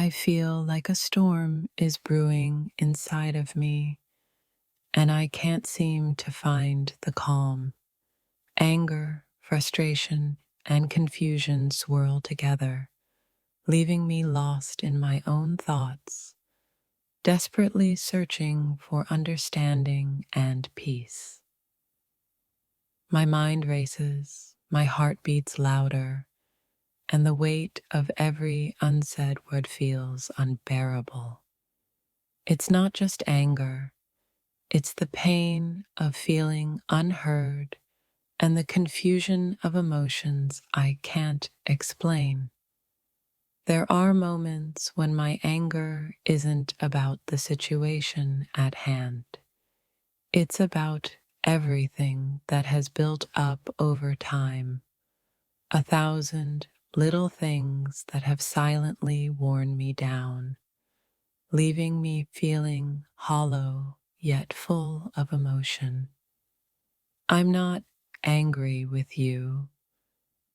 I feel like a storm is brewing inside of me, and I can't seem to find the calm. Anger, frustration, and confusion swirl together, leaving me lost in my own thoughts, desperately searching for understanding and peace. My mind races, my heart beats louder, and the weight of every unsaid word feels unbearable. It's not just anger, it's the pain of feeling unheard and the confusion of emotions I can't explain. There are moments when my anger isn't about the situation at hand. It's about everything that has built up over time, a thousand little things that have silently worn me down, leaving me feeling hollow yet full of emotion. I'm not angry with you,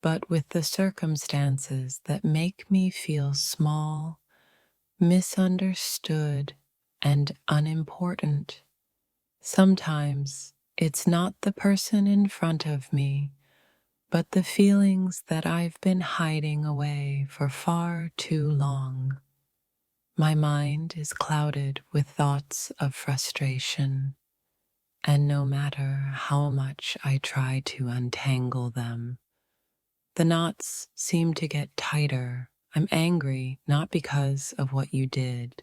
but with the circumstances that make me feel small, misunderstood, and unimportant. Sometimes it's not the person in front of me, but the feelings that I've been hiding away for far too long. My mind is clouded with thoughts of frustration, and no matter how much I try to untangle them, the knots seem to get tighter. I'm angry not because of what you did,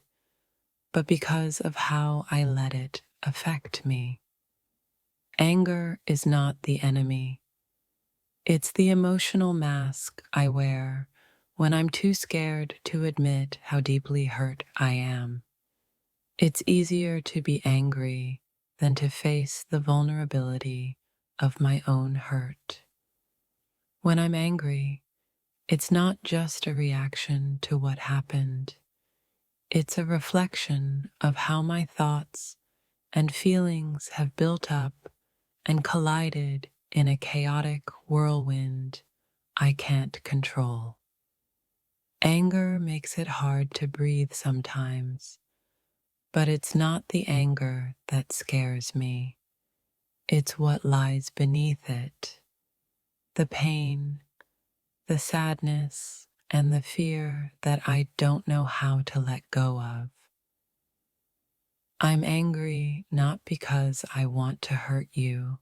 but because of how I let it affect me. Anger is not the enemy. It's the emotional mask I wear when I'm too scared to admit how deeply hurt I am. It's easier to be angry than to face the vulnerability of my own hurt. When I'm angry, it's not just a reaction to what happened. It's a reflection of how my thoughts and feelings have built up and collided in a chaotic whirlwind I can't control. Anger makes it hard to breathe sometimes, but it's not the anger that scares me. It's what lies beneath it, the pain, the sadness, and the fear that I don't know how to let go of. I'm angry not because I want to hurt you,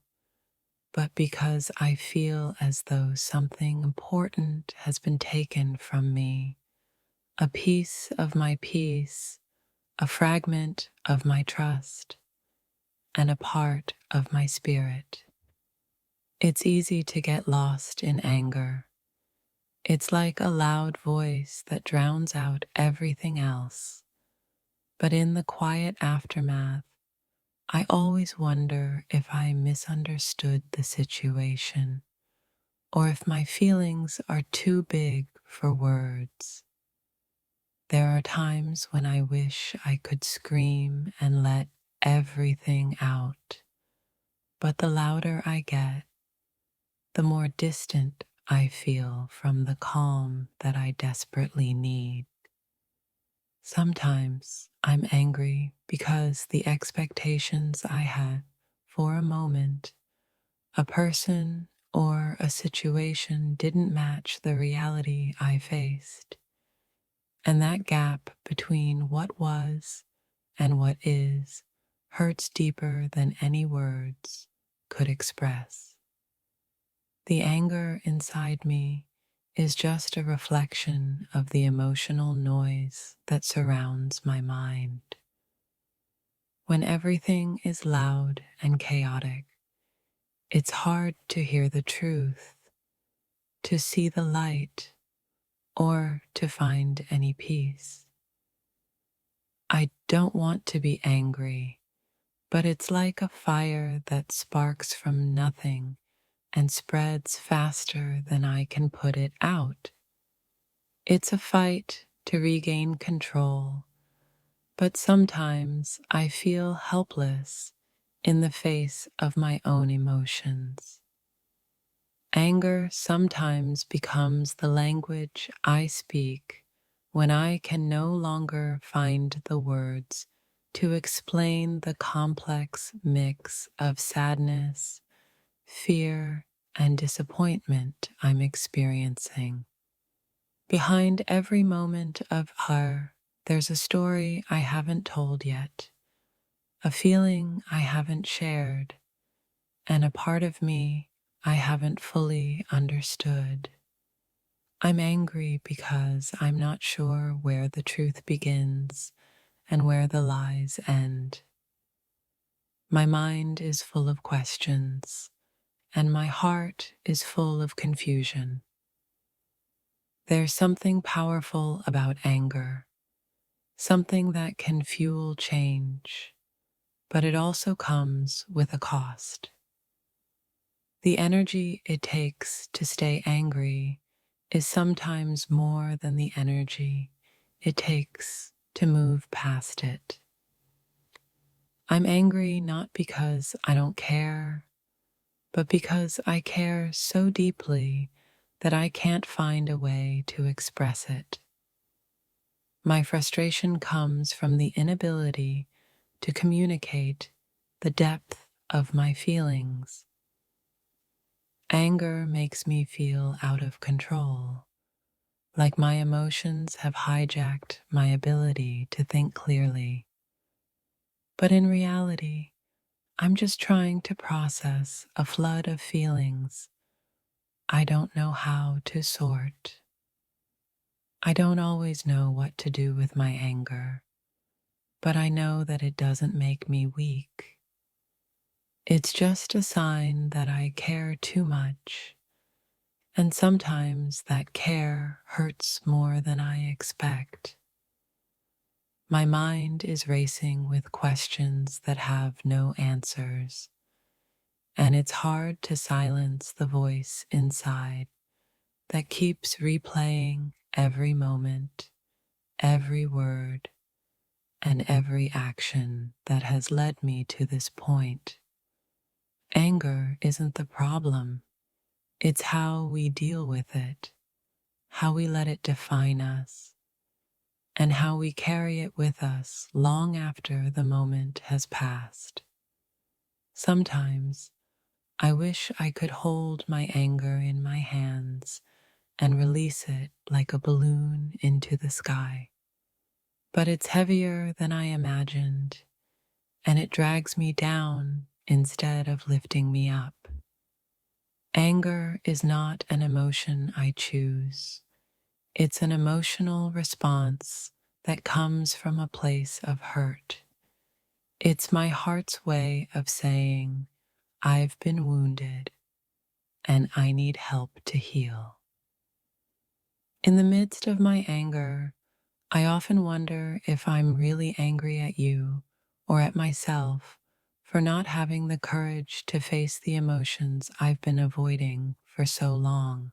but because I feel as though something important has been taken from me, a piece of my peace, a fragment of my trust, and a part of my spirit. It's easy to get lost in anger. It's like a loud voice that drowns out everything else. But in the quiet aftermath, I always wonder if I misunderstood the situation, or if my feelings are too big for words. There are times when I wish I could scream and let everything out, but the louder I get, the more distant I feel from the calm that I desperately need. Sometimes I'm angry because the expectations I had for a moment, a person, or a situation didn't match the reality I faced. And that gap between what was and what is hurts deeper than any words could express. The anger inside me is just a reflection of the emotional noise that surrounds my mind. When everything is loud and chaotic, it's hard to hear the truth, to see the light, or to find any peace. I don't want to be angry, but it's like a fire that sparks from nothing and spreads faster than I can put it out. It's a fight to regain control, but sometimes I feel helpless in the face of my own emotions. Anger sometimes becomes the language I speak when I can no longer find the words to explain the complex mix of sadness, fear, and disappointment I'm experiencing. Behind every moment of her, there's a story I haven't told yet, a feeling I haven't shared, and a part of me I haven't fully understood. I'm angry because I'm not sure where the truth begins and where the lies end. My mind is full of questions, and my heart is full of confusion. There's something powerful about anger, something that can fuel change, but it also comes with a cost. The energy it takes to stay angry is sometimes more than the energy it takes to move past it. I'm angry not because I don't care, but because I care so deeply that I can't find a way to express it. My frustration comes from the inability to communicate the depth of my feelings. Anger makes me feel out of control, like my emotions have hijacked my ability to think clearly. But in reality, I'm just trying to process a flood of feelings I don't know how to sort. I don't always know what to do with my anger, but I know that it doesn't make me weak. It's just a sign that I care too much, and sometimes that care hurts more than I expect. My mind is racing with questions that have no answers, and it's hard to silence the voice inside that keeps replaying every moment, every word, and every action that has led me to this point. Anger isn't the problem, it's how we deal with it, how we let it define us, and how we carry it with us long after the moment has passed. Sometimes I wish I could hold my anger in my hands and release it like a balloon into the sky. But it's heavier than I imagined, and it drags me down instead of lifting me up. Anger is not an emotion I choose. It's an emotional response that comes from a place of hurt. It's my heart's way of saying, I've been wounded and I need help to heal. In the midst of my anger, I often wonder if I'm really angry at you or at myself for not having the courage to face the emotions I've been avoiding for so long.